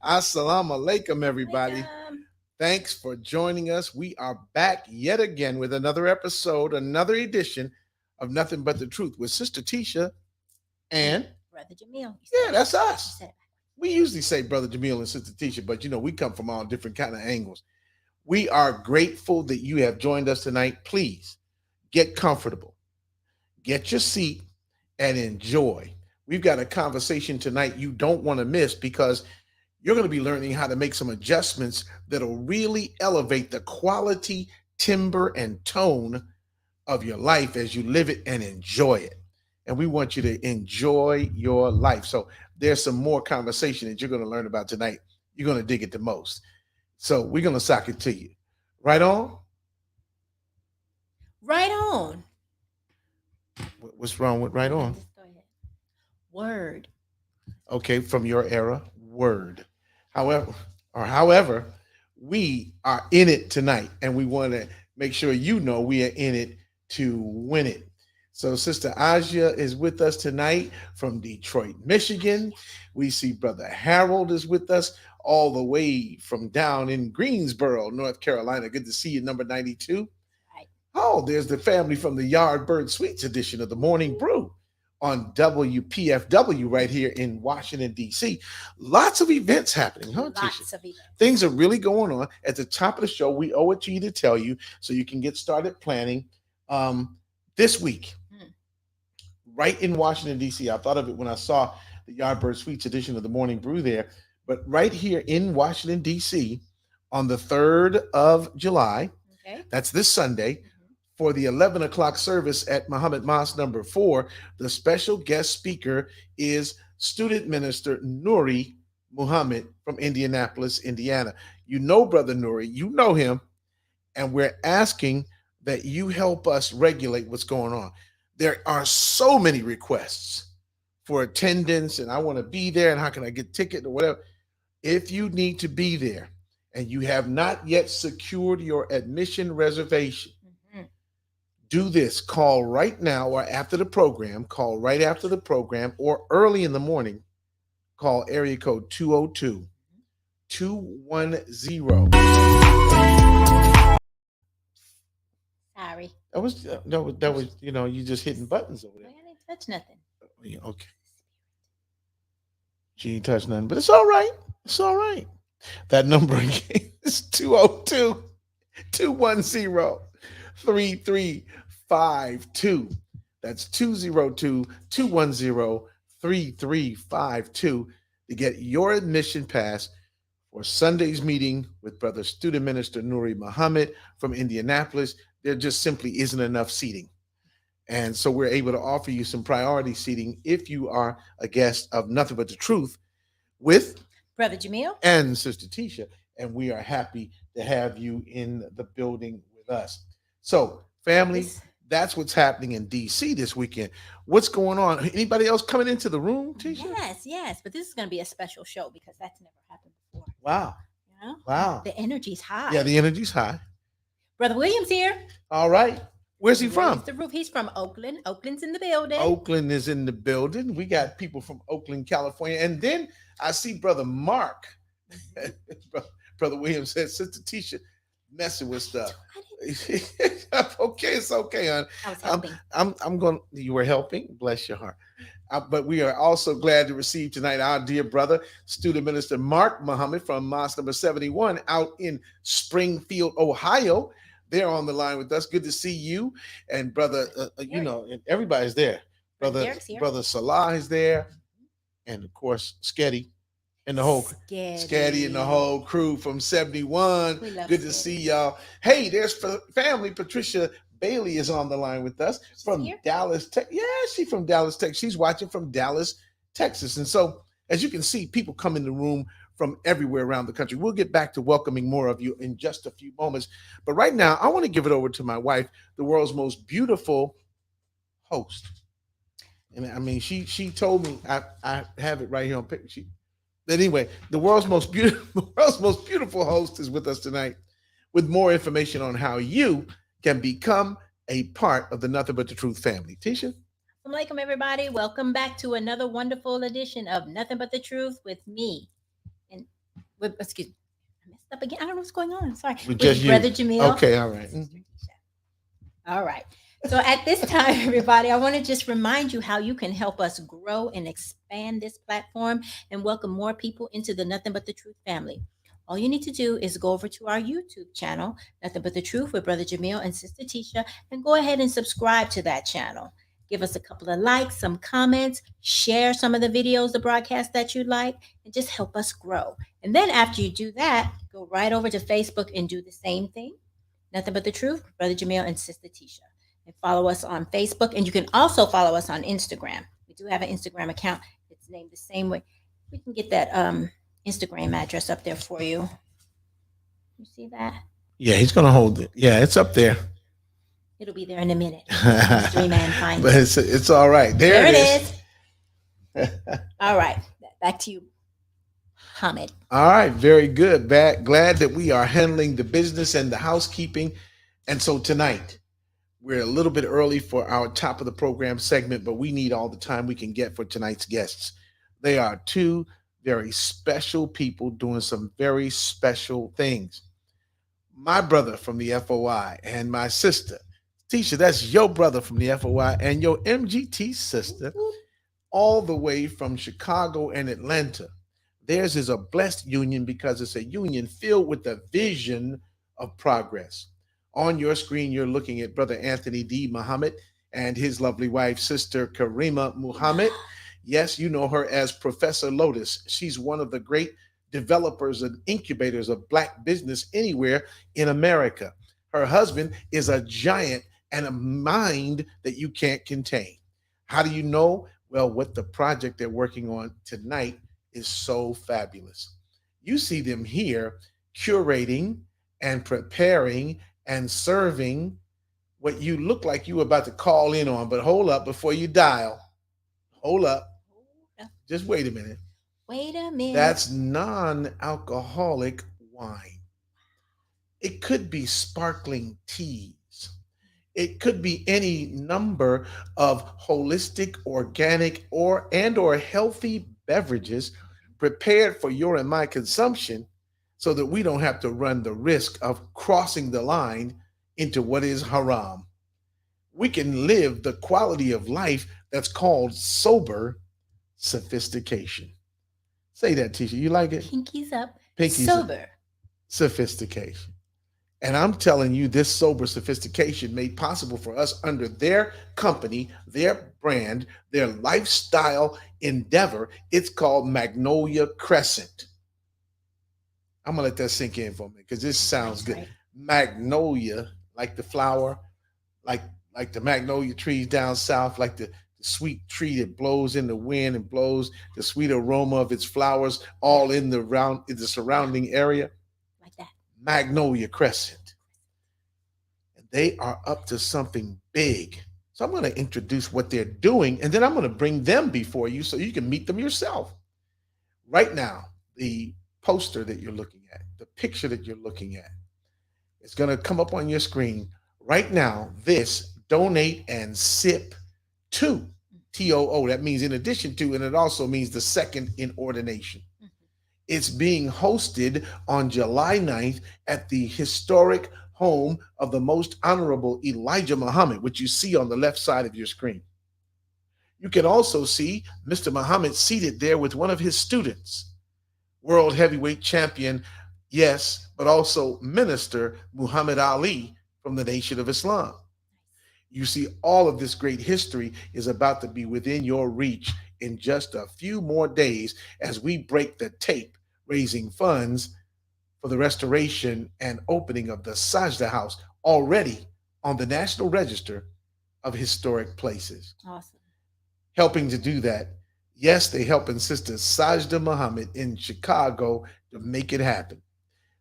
Assalamu alaikum, everybody. Welcome. Thanks for joining us. We are back yet again with another episode, another edition of Nothing But the Truth with Sister Tisha. And Brother Jamil. yeah, that's You us. said it. We usually say Brother Jamil and Sister Tisha, but we come from all different kind of angles. We are grateful that you have joined us tonight. Please get comfortable, get your seat, and enjoy. We've got a conversation tonight you don't want to miss because you're going to be learning how to make some adjustments that'll really elevate the quality, timbre, and tone of your life as you live it and enjoy it. And we want you to enjoy your life. So there's some more conversation that you're going to learn about tonight. You're going to dig it the most. So we're going to sock it to you. Right on? Right on. What's wrong with right on? Just go ahead. Word. Okay, from your era, word. However, we are in it tonight, and we want to make sure you know we are in it to win it. So, Sister Aja is with us tonight from Detroit, Michigan. We see Brother Harold is with us all the way from down in Greensboro, North Carolina. Good to see you, number 92. Right. Oh, there's the family from the Yardbird Sweets edition of the Morning Brew on WPFW right here in Washington, D.C. Lots of events happening, huh, Tisha? Lots of events. Things are really going on. At the top of the show, we owe it to you to tell you so you can get started planning this week. Right in Washington, D.C. I thought of it when I saw the Yardbird Sweets edition of the Morning Brew there. But right here in Washington, D.C., on the 3rd of July, that's this Sunday, for the 11 o'clock service at Muhammad Mosque number 4, the special guest speaker is student minister Nuri Muhammad from Indianapolis, Indiana. You know Brother Nuri, you know him, and we're asking that you help us regulate what's going on. There are so many requests for attendance, and I want to be there, and how can I get a ticket or whatever. If you need to be there and you have not yet secured your admission reservation, do this. Call right now or after the program. Call right after the program or early in the morning. Call area code 202 210. Sorry. That was you just hitting buttons over there. I didn't touch nothing. Yeah, okay. She ain't touched nothing, but it's all right. It's all right. That number again is 202 210 3352. That's 202 210 3352 to get your admission pass for Sunday's meeting with Brother Student Minister Nuri Muhammad from Indianapolis. There just simply isn't enough seating. And so we're able to offer you some priority seating if you are a guest of Nothing But the Truth with Brother Jamil and Sister Tisha. And we are happy to have you in the building with us. So, family, that's what's happening in D.C. this weekend. What's going on? Anybody else coming into the room, Tisha? Yes. But this is going to be a special show because that's never happened before. Wow. You know? Wow. The energy's high. Yeah, the energy's high. Brother William's here. All right. Where's he from? Raise the roof. He's from Oakland. Oakland's in the building. Oakland is in the building. We got people from Oakland, California. And then I see Brother Mark. Brother William said, Sister Tisha messing with stuff. Okay, it's okay, hon. I was helping. I'm going. You were helping. Bless your heart. But we are also glad to receive tonight our dear brother, student minister Mark Muhammad from Mosque number 71 out in Springfield, Ohio. They're on the line with us. Good to see you and brother. And everybody's there. Brother Salah is there, and of course Sketty and the whole Scatty and the whole crew from 71. Good to see y'all. Hey, there's family. Patricia Bailey is on the line with us from Dallas, Texas. Yeah, she's from Dallas, Texas. She's watching from Dallas, Texas. And so, as you can see, people come in the room from everywhere around the country. We'll get back to welcoming more of you in just a few moments. But right now, I want to give it over to my wife, the world's most beautiful host. And I mean, she told me, I have it right here on picture. Anyway, the world's most beautiful host is with us tonight with more information on how you can become a part of the Nothing But the Truth family. Tisha? Assalamu alaikum, everybody. Welcome back to another wonderful edition of Nothing But the Truth with me, and excuse me, I messed up again. I don't know what's going on. Sorry. With With just Brother you. Jamil. Okay, all right. Sister Keisha. All right. So at this time, everybody, I want to just remind you how you can help us grow and expand this platform and welcome more people into the Nothing But the Truth family. All you need to do is go over to our YouTube channel, Nothing But the Truth with Brother Jamil and Sister Tisha, and go ahead and subscribe to that channel. Give us a couple of likes, some comments, share some of the videos, the broadcasts that you like, and just help us grow. And then after you do that, go right over to Facebook and do the same thing. Nothing But the Truth, Brother Jamil and Sister Tisha. And follow us on Facebook. And you can also follow us on Instagram. We do have an Instagram account. It's named the same way. We can get that Instagram address up there for you. You see that? Yeah, he's gonna hold it. Yeah, it's up there. It'll be there in a minute. Mystery man finds But it. it's all right. There it is. All right. Back to you, Hamid. All right, very good. Glad that we are handling the business and the housekeeping. And so tonight, we're a little bit early for our top of the program segment, but we need all the time we can get for tonight's guests. They are two very special people doing some very special things. My brother from the FOI and my sister, Tisha, that's your brother from the FOI and your MGT sister, all the way from Chicago and Atlanta. Theirs is a blessed union because it's a union filled with the vision of progress. On your screen, you're looking at Brother Anthony D. Muhammad and his lovely wife, Sister Karriemah Muhammad. Yes, you know her as Professor Lotus. She's one of the great developers and incubators of Black business anywhere in America. Her husband is a giant and a mind that you can't contain. How do you know? Well, what the project they're working on tonight is so fabulous. You see them here curating and preparing and serving what you look like you were about to call in on, but hold up before you dial. Hold up. Just wait a minute. Wait a minute. That's non-alcoholic wine. It could be sparkling teas. It could be any number of holistic, organic, or healthy beverages prepared for your and my consumption so that we don't have to run the risk of crossing the line into what is haram. We can live the quality of life that's called sober sophistication. Say that, Tisha. You like it? Pinkies up. Pinkies sober. Sophistication. And I'm telling you, this sober sophistication made possible for us under their company, their brand, their lifestyle endeavor. It's called Magnolia Crescent. I'm gonna let that sink in for me because this sounds good. Right. Magnolia, like the flower, like the magnolia trees down south, like the sweet tree that blows in the wind and blows the sweet aroma of its flowers all in the surrounding area. Like that. Magnolia Crescent. And they are up to something big. So I'm going to introduce what they're doing, and then I'm going to bring them before you so you can meet them yourself. Right now, the poster that you're looking at, the picture that you're looking at, it's going to come up on your screen. Right now, this Donate and Sip to, TOO, that means in addition to, and it also means the second in ordination. It's being hosted on July 9th at the historic home of the Most Honorable Elijah Muhammad, which you see on the left side of your screen. You can also see Mr. Muhammad seated there with one of his students, world heavyweight champion, yes, but also Minister Muhammad Ali from the Nation of Islam. You see, all of this great history is about to be within your reach in just a few more days as we break the tape, raising funds for the restoration and opening of the Sajda House, already on the National Register of Historic Places. Awesome. Helping to do that, yes, they helping Sister Sajda Muhammad in Chicago to make it happen.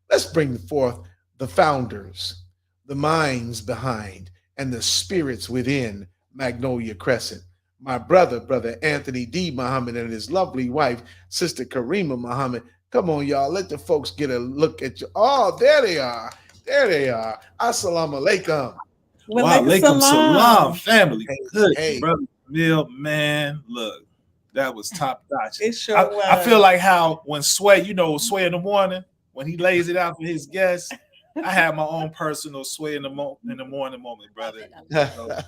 Let's bring forth the founders, the minds behind, and the spirits within Magnolia Crescent. My brother Anthony D. Muhammad, and his lovely wife, Sister Karriemah Muhammad. Come on, y'all. Let the folks get a look at you. Oh, there they are. There they are. Assalamu alaikum. Wa alaikum salam, family. Good, brother Bill, man. Look, That was top notch. It sure I was. feel like how when Sway, Sway in the morning, when he lays it out for his guests, I have my own personal Sway in the morning moment, brother. So,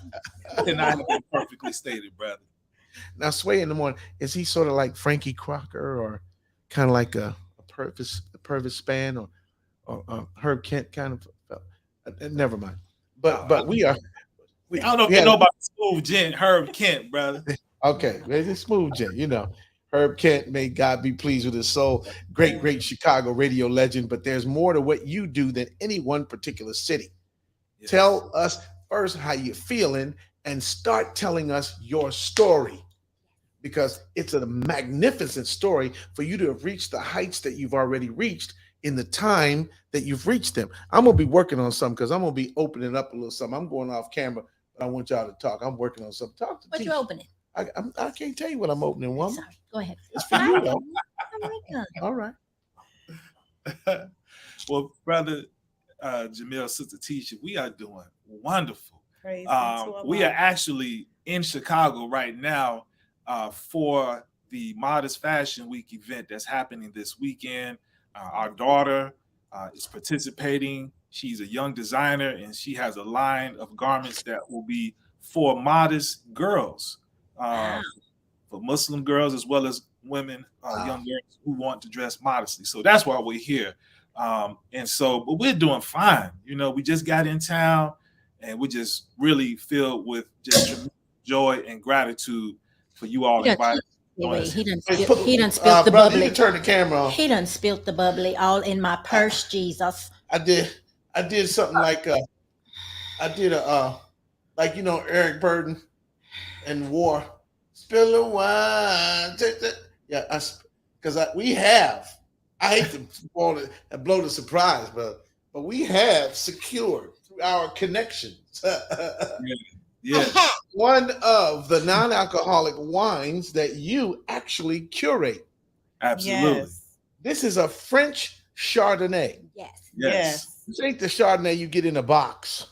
could not have been perfectly stated, brother. Now, Sway in the morning, is he sort of like Frankie Crocker or kind of like a Purvis Spann or Herb Kent kind of? Never mind. But I don't know if we you had know about Smooth Gent, Herb Kent, brother. okay, it's smooth J. Herb Kent, may God be pleased with his soul. Great Chicago radio legend. But there's more to what you do than any one particular city. Yes. Tell us first how you're feeling and start telling us your story, because it's a magnificent story for you to have reached the heights that you've already reached in the time that you've reached them. I'm gonna be working on something because I'm gonna be opening up a little something. I'm going off camera, but I want y'all to talk. I'm working on something. Talk to What you Tisha. opening? I can't tell you what I'm opening, woman. Sorry. Go ahead. It's for you, though. Oh my God. All right. Well, brother Jamil, sister Tisha, we are doing wonderful. Praise be to We are Allah. actually in Chicago right now for the Modest Fashion Week event that's happening this weekend. Our daughter is participating. She's a young designer, and she has a line of garments that will be for modest girls, Wow. for Muslim girls as well as women, Wow. young girls who want to dress modestly. So that's why we're here. But we're doing fine. We just got in town, and we just really filled with just tremendous joy and gratitude for you all invited. Wait, he done Hey, spilt the brother, you bubbly. can turn the camera on. He done spilt the bubbly all in my purse, Jesus. I did something like I did like Eric Burden and War. Spill the wine. Yeah, because we have. I hate to blow the surprise, but we have secured through our connections Yeah. one of the non-alcoholic wines that you actually curate. Absolutely. Yes. This is a French Chardonnay. Yes. Yes. This ain't the Chardonnay you get in a box.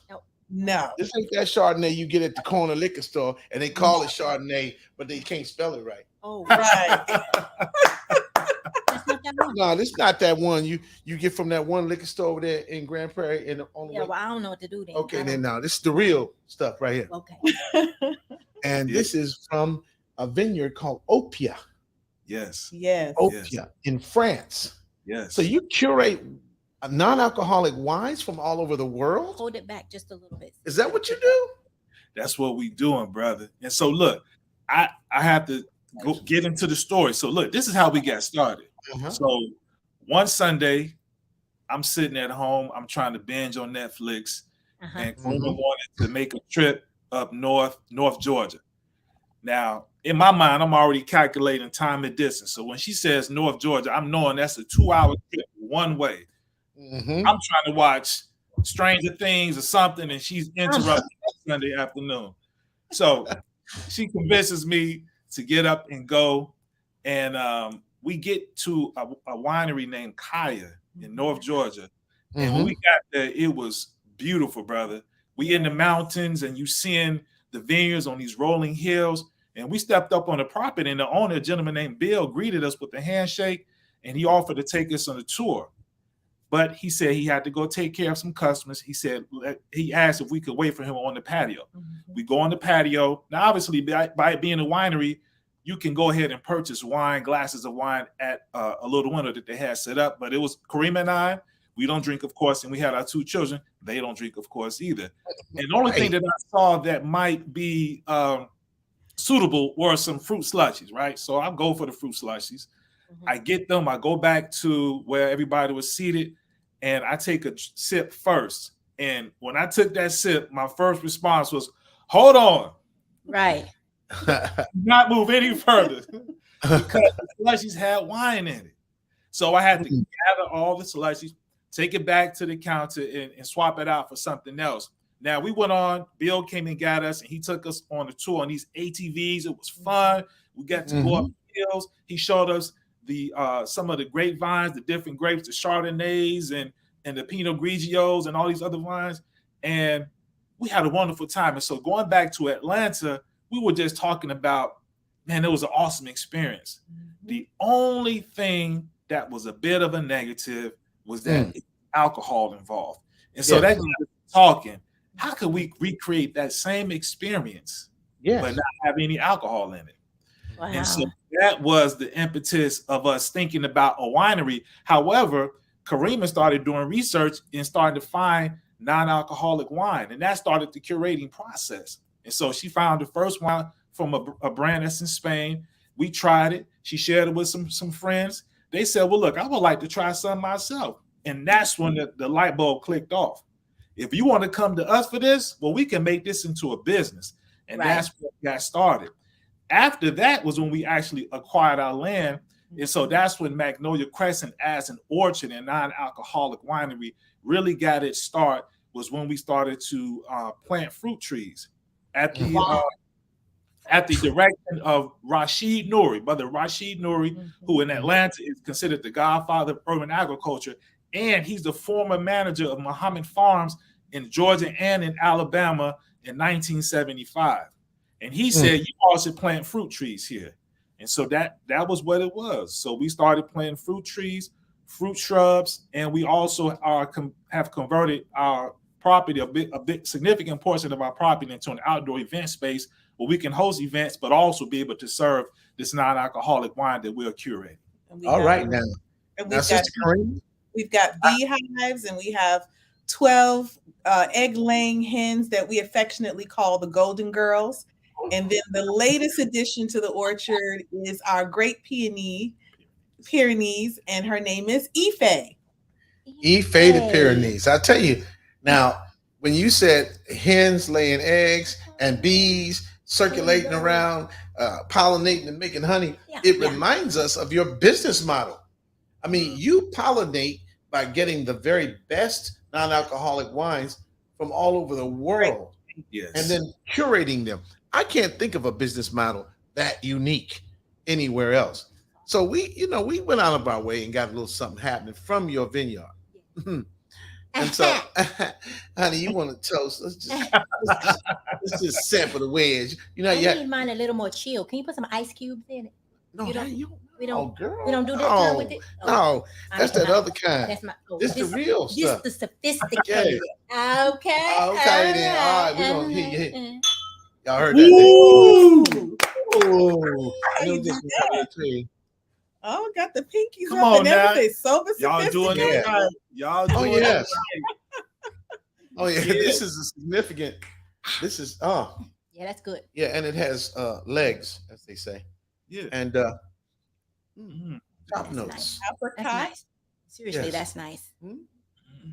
No. This ain't that Chardonnay you get at the corner liquor store and they call it Chardonnay, but they can't spell it right. Oh, Right. that's not that one. No, this not that one you get from that one liquor store over there in Grand Prairie. On the Yeah, way. well, I don't know what to do then. Okay, I then don't- now this is the real stuff right here, Okay. and Yeah. this is from a vineyard called Opia, Yes. Yes. Opia in France. Yes. So you curate non-alcoholic wines from all over the world. Hold it back just a little bit. Is that what you do? That's what we doing, brother. And so look, I have to get into the story. So look, this is how we got started. Uh-huh. So one Sunday, I'm sitting at home. I'm trying to binge on Netflix, Uh-huh. and Karriemah wanted to make a trip up North Georgia. Now, in my mind, I'm already calculating time and distance. So when she says North Georgia, I'm knowing that's a 2-hour trip one way. Mhm. I'm trying to watch Stranger Things or something, and she's interrupting Sunday afternoon. So she convinces me to get up and go, and we get to a winery named Karriemah in North Georgia. And when we got there, it was beautiful, brother. We in the mountains, and you seeing the vineyards on these rolling hills. And we stepped up on the property, and the owner, a gentleman named Bill, greeted us with a handshake, and he offered to take us on a tour. But he said he had to go take care of some customers. He said he asked if we could wait for him on the patio. We go on the patio. Now, obviously, by it being a winery, you can go ahead and purchase wine, glasses of wine at a little window that they had set up. But it was Karriemah and I. We don't drink, of course, and we had our 2 children. They don't drink, of course, either. And the only thing that I saw that might be suitable were some fruit slushies, right? So I go for the fruit slushies. I get them. I go back to where everybody was seated, and I take a sip first. And when I took that sip, my first response was, "Hold on, Right. do not move any further," because the slushies had wine in it. So I had to gather all the slushies, take it back to the counter, and swap it out for something else. Now we went on. Bill came and got us, and he took us on a tour on these ATVs. It was fun. We got to go up the hills. He showed us the some of the grapevines, the different grapes, the Chardonnays and the Pinot Grigios and all these other wines. And we had a wonderful time. And so going back to Atlanta, we were just talking about man, it was an awesome experience. The only thing that was a bit of a negative was that alcohol involved. And so that got us talking, how could we recreate that same experience but not have any alcohol in it? Wow. And so that was the impetus of us thinking about a winery. However, Karriemah started doing research and started to find non-alcoholic wine, and that started the curating process. And so she found the first wine from a brand that's in Spain. We tried it. She shared it with some friends. They said, well, look, I would like to try some myself. And that's when the light bulb clicked off. If you want to come to us for this, well, we can make this into a business. And that's what got started. After that was when we actually acquired our land. And so that's when Magnolia Crescent as an orchard and non-alcoholic winery really got its start, was when we started to plant fruit trees at the direction of Rashid Nouri, Brother Rashid Nouri, who in Atlanta is considered the godfather of urban agriculture. And he's the former manager of Muhammad Farms in Georgia and in Alabama in 1975. And he said, you all should plant fruit trees here. And so that was what it was. So we started planting fruit trees, fruit shrubs, and we also have converted our property, a bit significant portion of our property, into an outdoor event space where we can host events, but also be able to serve this non-alcoholic wine that we're curating. All right, now Sister Karriemah, we've got beehives, and we have 12 egg-laying hens that we affectionately call the Golden Girls. And then the latest addition to the orchard is our Great Pyrenees, and her name is Ife. Ife the Pyrenees. I tell you, now, when you said hens laying eggs and bees circulating around, pollinating and making honey, it reminds us of your business model. I mean, you pollinate by getting the very best non-alcoholic wines from all over the world, and then curating them. I can't think of a business model that unique anywhere else. So we went out of our way and got a little something happening from your vineyard. And so, honey, you want to toast? Let's just sample the wedge. You know, I need mine a little more chill. Can you put some ice cubes in it? No, we don't girl. We don't do that with it. No, that's that other kind. That's this the real stuff. This the sophisticated. Okay. Okay. Okay, then. All right, we're gonna hear you. Y'all heard that? Oh, got the pinkies Come up on and now. everything. So Y'all doing it right. Y'all doing it right. Oh yeah, this is a significant. This is yeah, that's good. Yeah, and it has legs, as they say. Yeah, and top notes. Nice. Apricot. That's nice. Seriously, that's nice.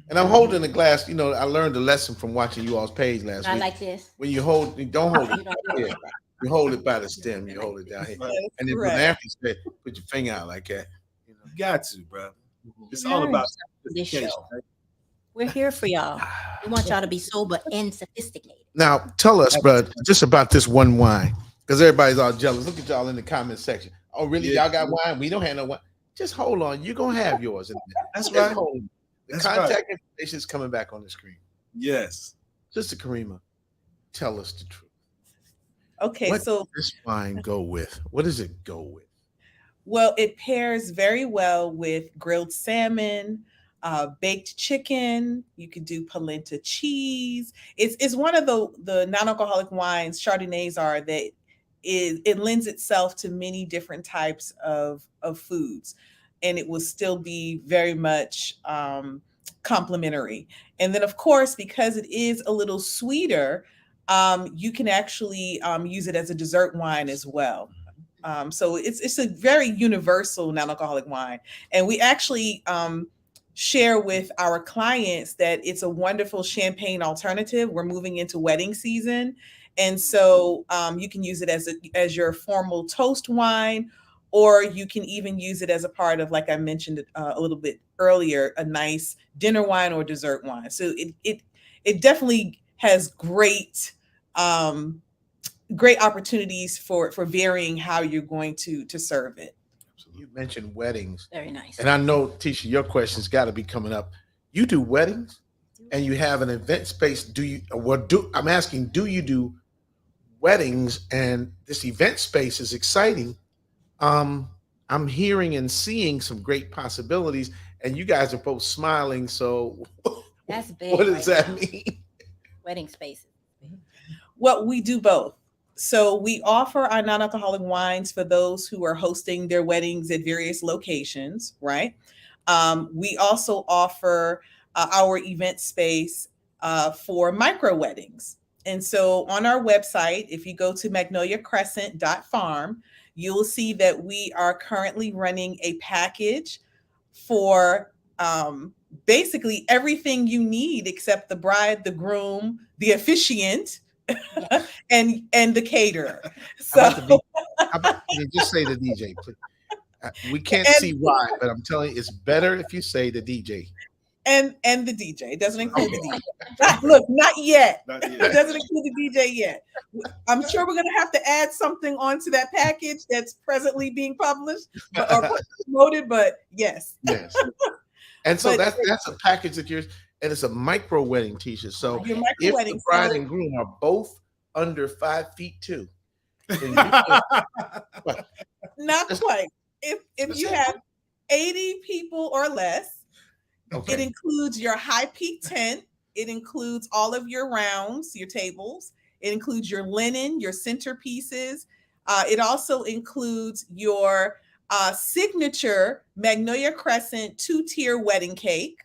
And I'm holding a glass. You know, I learned a lesson from watching you all's page last week. I like this. When you don't hold it. You hold it by the stem. You hold it down here. And then when Anthony said, put your finger out like that. You got to, bro. It's all about this show. Right? We're here for y'all. We want y'all to be sober and sophisticated. Now, tell us, bro, just about this one wine, because everybody's all jealous. Look at y'all in the comment section. Oh, really? Y'all got wine? We don't have no wine. Just hold on. You're going to have yours. That's right. The contact information is coming back on the screen. Yes. Sister Karriemah, tell us the truth. Okay, what so does this wine go with? What does it go with? Well, it pairs very well with grilled salmon, baked chicken. You could do polenta cheese. It's one of the non-alcoholic wines, Chardonnays are, that it lends itself to many different types of foods, and it will still be very much complementary. And then, of course, because it is a little sweeter, you can actually use it as a dessert wine as well. So it's a very universal non-alcoholic wine. And we actually share with our clients that it's a wonderful champagne alternative. We're moving into wedding season. And so you can use it as your formal toast wine, or you can even use it as a part of, like I mentioned a little bit earlier, a nice dinner wine or dessert wine. So it definitely has great opportunities for varying how you're going to serve it. You mentioned weddings. Very nice. And I know, Tisha, your question's got to be coming up. You do weddings and you have an event space. I'm asking, do you do weddings, and this event space is exciting. Um, I'm hearing and seeing some great possibilities, and you guys are both smiling. So, That's what big does right that now. mean? Wedding spaces. Well, we do both. So we offer our non-alcoholic wines for those who are hosting their weddings at various locations, right? We also offer our event space for micro weddings. And so on our website, if you go to magnoliacrescent.farm, you'll see that we are currently running a package for basically everything you need except the bride, the groom, the officiant, Yeah. and the caterer. How So about the DJ? How about you just say the DJ, please? We can't see and why, but I'm telling you, it's better if you say the DJ. and the DJ. It doesn't include the Okay. DJ. Look, not yet. Not It yet. doesn't include the DJ yet. I'm sure we're going to have to add something onto that package that's presently being published or promoted. But yes, Yes. And so but that's a package that you're, and it's a micro wedding t-shirt. So your micro if the wedding. bride So and groom are both under 5'2", then you can, what? not That's- quite. If that's you it. have 80 people or less, it Okay. includes your high peak tent. It includes all of your rounds, your tables. It includes your linen, your centerpieces. It also includes your signature Magnolia Crescent 2-tier wedding cake.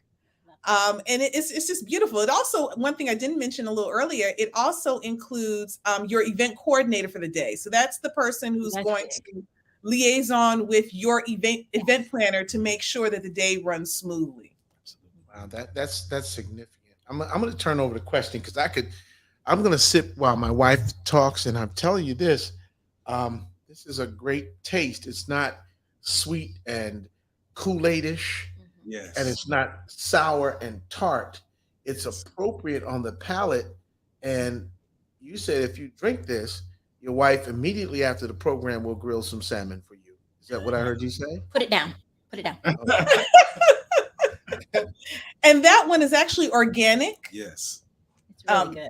And it's just beautiful. It also, one thing I didn't mention a little earlier, it also includes your event coordinator for the day. So that's the person who's That's going big. to liaison with your event planner to make sure that the day runs smoothly. Wow, that's significant. I'm going to turn over the question because I'm going to sip while my wife talks, and I'm telling you this. This is a great taste. It's not sweet and Kool-Aid-ish, and Yes. it's not sour and tart. It's appropriate on the palate. And you said if you drink this, your wife immediately after the program will grill some salmon for you. Is that what I heard you say? Put it down. Put it down. Okay. And that one is actually organic. Yes. It's really Um, good.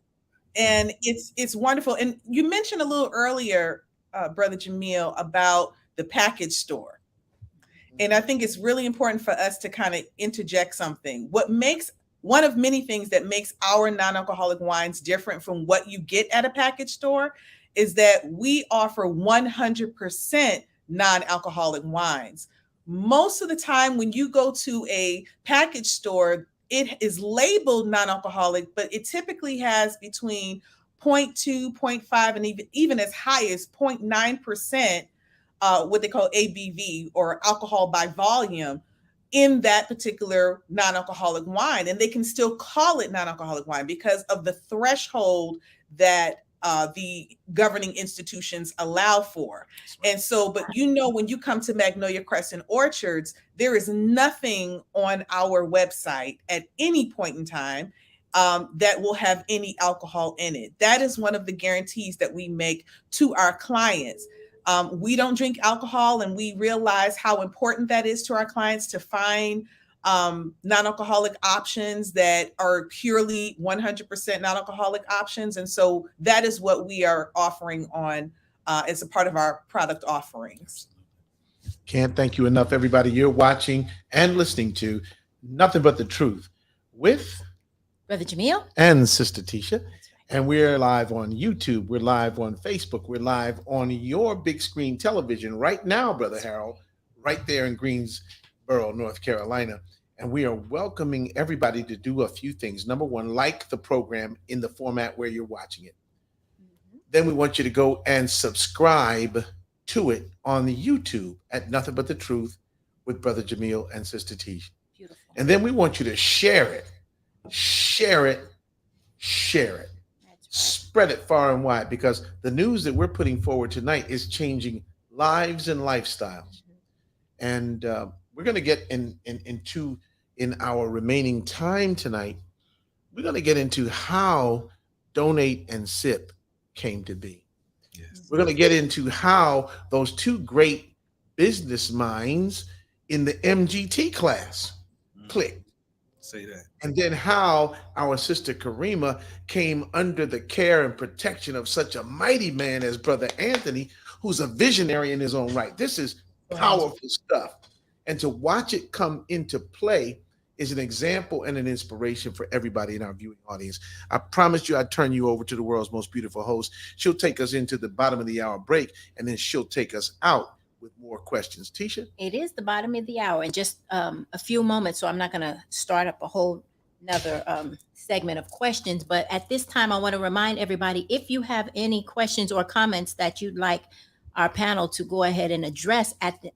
and it's wonderful. And you mentioned a little earlier, Brother Jamil, about the package store. And I think it's really important for us to kind of interject something. What makes one of many things that makes our non-alcoholic wines different from what you get at a package store is that we offer 100% non-alcoholic wines. Most of the time when you go to a package store, it is labeled non-alcoholic, but it typically has between 0.2, 0.5, and even as high as 0.9% what they call ABV, or alcohol by volume, in that particular non-alcoholic wine. And they can still call it non-alcoholic wine because of the threshold that the governing institutions allow for. And so, but when you come to Magnolia Crescent Orchards, there is nothing on our website at any point in time that will have any alcohol in it. That is one of the guarantees that we make to our clients. We don't drink alcohol, and we realize how important that is to our clients to find non-alcoholic options that are purely 100% non-alcoholic options. And so that is what we are offering on as a part of our product offerings. Can't thank you enough, everybody. You're watching and listening to Nothing But the Truth with Brother Jamil. and Sister Tisha. That's right. And we're live on YouTube. We're live on Facebook. We're live on your big screen television right now, Brother Harold, right there in Greensboro, North Carolina. And we are welcoming everybody to do a few things. Number one, like the program in the format where you're watching it. Then we want you to go and subscribe to it on the YouTube at Nothing But the Truth with Brother Jamil and Sister Tisha. Beautiful. And then we want you to share it, share it, share it. Spread it far and wide, because the news that we're putting forward tonight is changing lives and lifestyles. And we're going to get into in our remaining time tonight, we're going to get into how Donate and Sip came to be. Yes. We're going to get into how those two great business minds in the MGT class clicked. Say that. And then how our sister Karriemah came under the care and protection of such a mighty man as Brother Anthony, who's a visionary in his own right. This is powerful stuff. And to watch it come into play is an example and an inspiration for everybody in our viewing audience. I promised you I'd turn you over to the world's most beautiful host. She'll take us into the bottom of the hour break, and then she'll take us out with more questions. Tisha? It is the bottom of the hour in just a few moments, so I'm not going to start up a whole another segment of questions. But at this time, I want to remind everybody, if you have any questions or comments that you'd like our panel to go ahead and address at the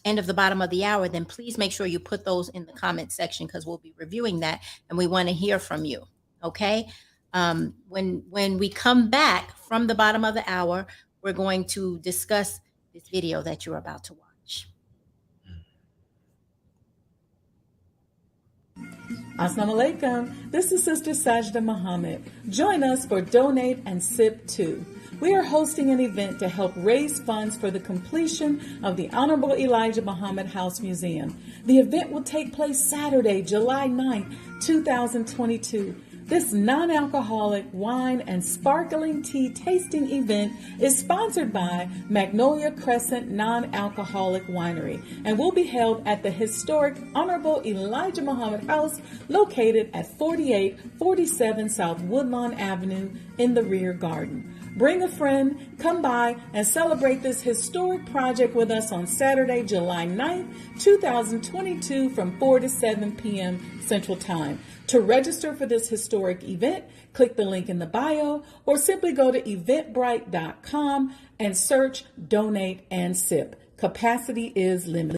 end of the bottom of the hour, then please make sure you put those in the comment section, because we'll be reviewing that and we want to hear from you. Okay. When we come back from the bottom of the hour, we're going to discuss this video that you're about to watch. Assalamu alaikum. This is Sister Sajda Muhammad. Join us for Donate and Sip 2. We are hosting an event to help raise funds for the completion of the Honorable Elijah Muhammad House Museum. The event will take place Saturday, July 9th, 2022. This non-alcoholic wine and sparkling tea tasting event is sponsored by Magnolia Crescent Non-Alcoholic Winery and will be held at the historic Honorable Elijah Muhammad House located at 4847 South Woodlawn Avenue in the rear garden. Bring a friend, come by, and celebrate this historic project with us on Saturday, July 9th, 2022 from 4 to 7 p.m. Central Time. To register for this historic event, click the link in the bio or simply go to eventbrite.com and search Donate and Sip. Capacity is limited.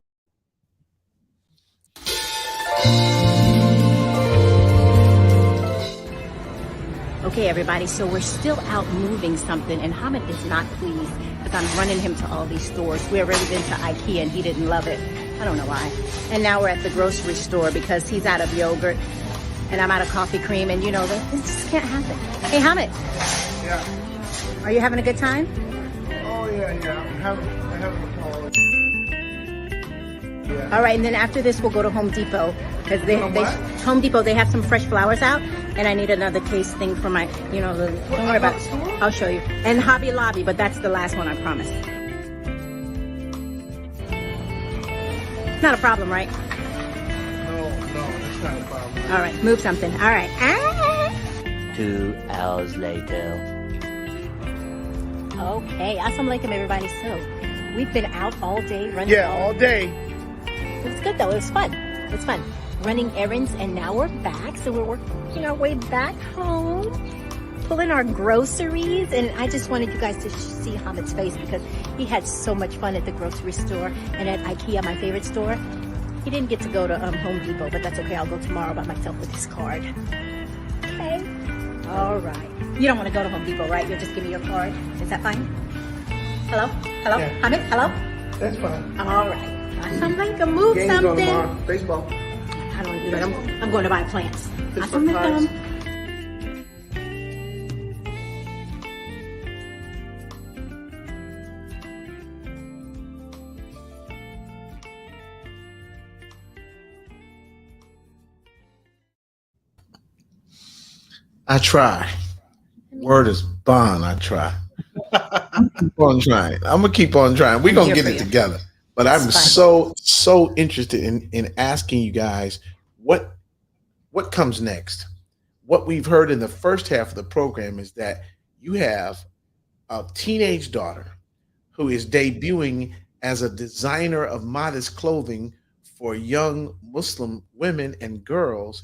Okay, everybody, so we're still out moving something, and Hamid is not pleased because I'm running him to all these stores. We already been to IKEA, and he didn't love it. I don't know why. And now we're at the grocery store because he's out of yogurt, and I'm out of coffee cream, and you know, this just can't happen. Hey, Hamid. Yeah. Are you having a good time? Oh, yeah. I'm having a call. Yeah. All right, and then after this, we'll go to Home Depot because Home Depot, they have some fresh flowers out, and I need another case thing for my, don't worry about it. I'll show you. And Hobby Lobby, but that's the last one, I promise. Not a problem, right? No, that's not a problem. All right, move something. All right. 2 hours later. Okay, assalamu alaikum, everybody. So we've been out all day running. Yeah, all day. It was good though. It was fun. It's fun running errands, and now we're back. So we're working our way back home, pulling our groceries, and I just wanted you guys to see Hamid's face because he had so much fun at the grocery store and at IKEA, my favorite store. He didn't get to go to Home Depot, but that's okay. I'll go tomorrow by myself with his card. Okay. All right. You don't want to go to Home Depot, right? You'll just give me your card. Is that fine? Hello? Yeah. Hamid, hello? That's fine. All right. Assalamualaikum, move Games on something. tomorrow. Baseball. I don't do that. I'm going to buy plants. Just for Assalamualaikum. I try. Word is bond. I try. Keep on trying. I'm gonna keep on trying. We're gonna get it together. But I'm so interested in asking you guys what comes next. What we've heard in the first half of the program is that you have a teenage daughter who is debuting as a designer of modest clothing for young Muslim women and girls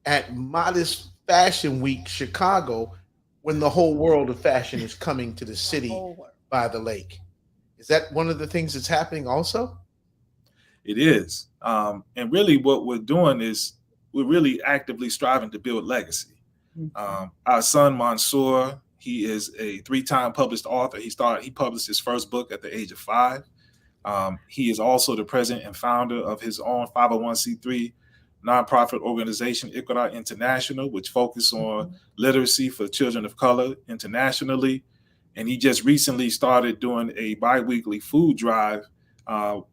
at Modest Fashion Week Chicago, when the whole world of fashion is coming to the city by the lake. Is that one of the things that's happening also? It is. And really what we're doing is we're really actively striving to build legacy. Our son, Mansour, he is a 3-time published author. He published his first book at the age of 5. He is also the president and founder of his own 501c3 nonprofit organization, Iqra International, which focuses on literacy for children of color internationally. And he just recently started doing a bi-weekly food drive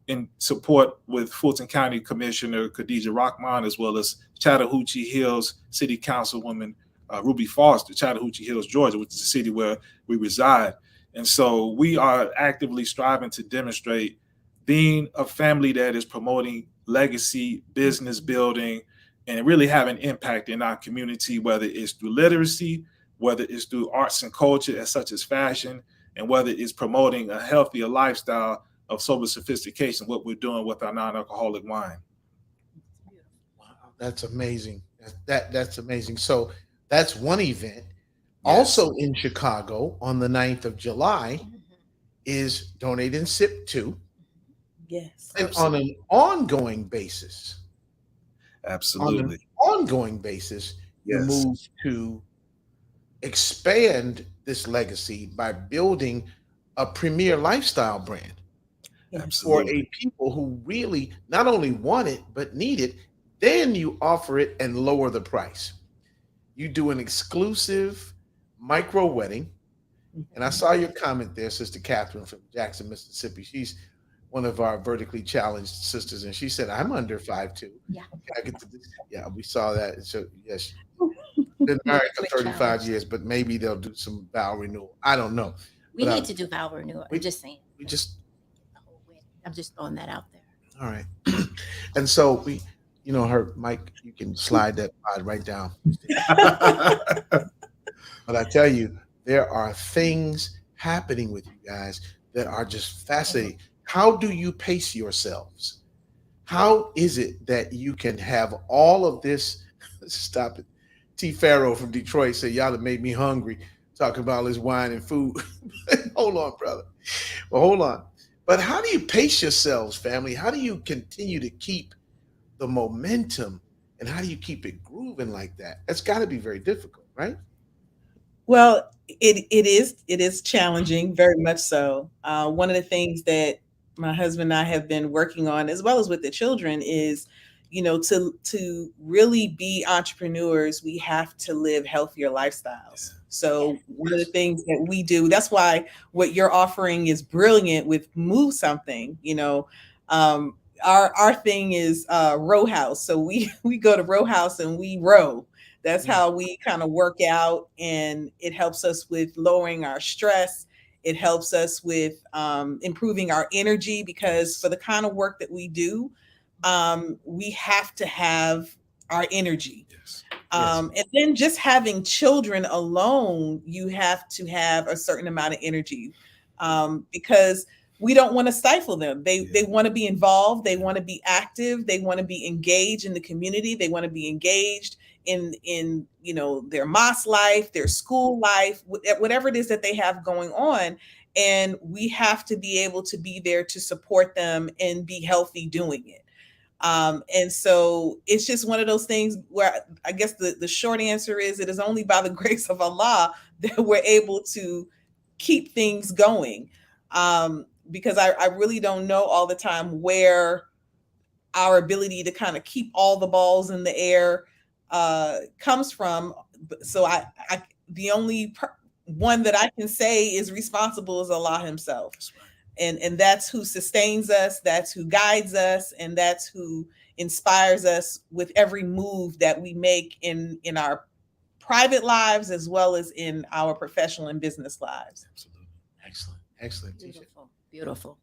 in support with Fulton County Commissioner Khadijah Rahman, as well as Chattahoochee Hills City Councilwoman Ruby Foster, Chattahoochee Hills, Georgia, which is the city where we reside. And so we are actively striving to demonstrate being a family that is promoting legacy, business building, and really having impact in our community, whether it's through literacy, whether it's through arts and culture, such as fashion, and whether it's promoting a healthier lifestyle of sober sophistication, what we're doing with our non-alcoholic wine. Wow, that's amazing. That's amazing. So that's one event. Yes. Also in Chicago on the 9th of July is Donate and Sip 2. Yes. And on an ongoing basis, Absolutely. you Yes. move to expand this legacy by building a premier lifestyle brand for Absolutely. a people who really not only want it but need it. Then you offer it and lower the price. You do an exclusive micro wedding. And I saw your comment there, Sister Catherine from Jackson, Mississippi. She's one of our vertically challenged sisters, and she said, "I'm under 5'2". Yeah. Can I get to this? Yeah, we saw that. So yes, been married for 35 years, but maybe they'll do some vow renewal. I don't know. We But, need to do vow renewal. I'm just saying. We just I'm just throwing that out there. all right. And so we, her Mike, you can slide that pod right down. But I tell you, there are things happening with you guys that are just fascinating. How do you pace yourselves? How is it that you can have all of this? Stop it. T. Farrow from Detroit said, "Y'all have made me hungry talking about all this wine and food." Hold on, brother. Well, hold on. But how do you pace yourselves, family? How do you continue to keep the momentum, and how do you keep it grooving like that? That's got to be very difficult, right? Well, it is challenging, very much so. One of the things that my husband and I have been working on, as well as with the children, is to really be entrepreneurs, we have to live healthier lifestyles. So one of the things that we do, that's why what you're offering is brilliant with Move Something. Our thing is row house. So we go to row house and we row. That's how we kind of work out, and it helps us with lowering our stress. It helps us with improving our energy, because for the kind of work that we do, we have to have our energy. Yes. And then just having children alone, you have to have a certain amount of energy, because we don't want to stifle them. They want to be involved. They want to be active. They want to be engaged in the community. They want to be engaged in their mosque life, their school life, whatever it is that they have going on. And we have to be able to be there to support them and be healthy doing it. And so it's just one of those things where I guess the short answer is it is only by the grace of Allah that we're able to keep things going. Because I really don't know all the time where our ability to kind of keep all the balls in the air comes from. So the only one that I can say is responsible is Allah himself. And that's who sustains us, that's who guides us, and that's who inspires us with every move that we make in our private lives as well as in our professional and business lives. Absolutely. Excellent. Beautiful. Beautiful.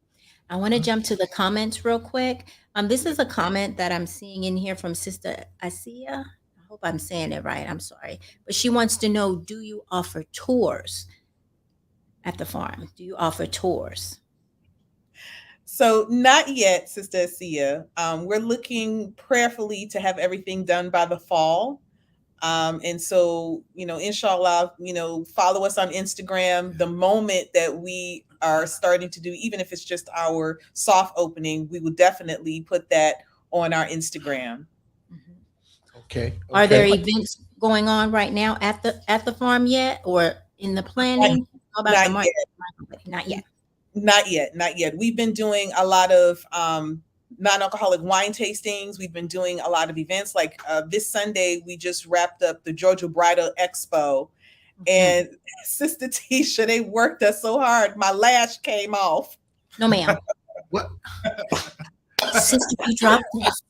I want to jump to the comments real quick. This is a comment that I'm seeing in here from Sister Asia. I hope I'm saying it right. I'm sorry. But she wants to know, do you offer tours at the farm? Do you offer tours? So not yet, Sister Asia. We're looking prayerfully to have everything done by the fall. And so, inshallah, follow us on Instagram. The moment that we are starting to do, even if it's just our soft opening, we will definitely put that on our Instagram. Okay. Are there events going on right now at the farm yet, or in the planning? How about the market? Not yet. Not yet. We've been doing a lot of non-alcoholic wine tastings. We've been doing a lot of events. Like this Sunday, we just wrapped up the Georgia Bridal Expo. And Sister Tisha, they worked us so hard. My lash came off. No, ma'am. What? Sister, you dropped this.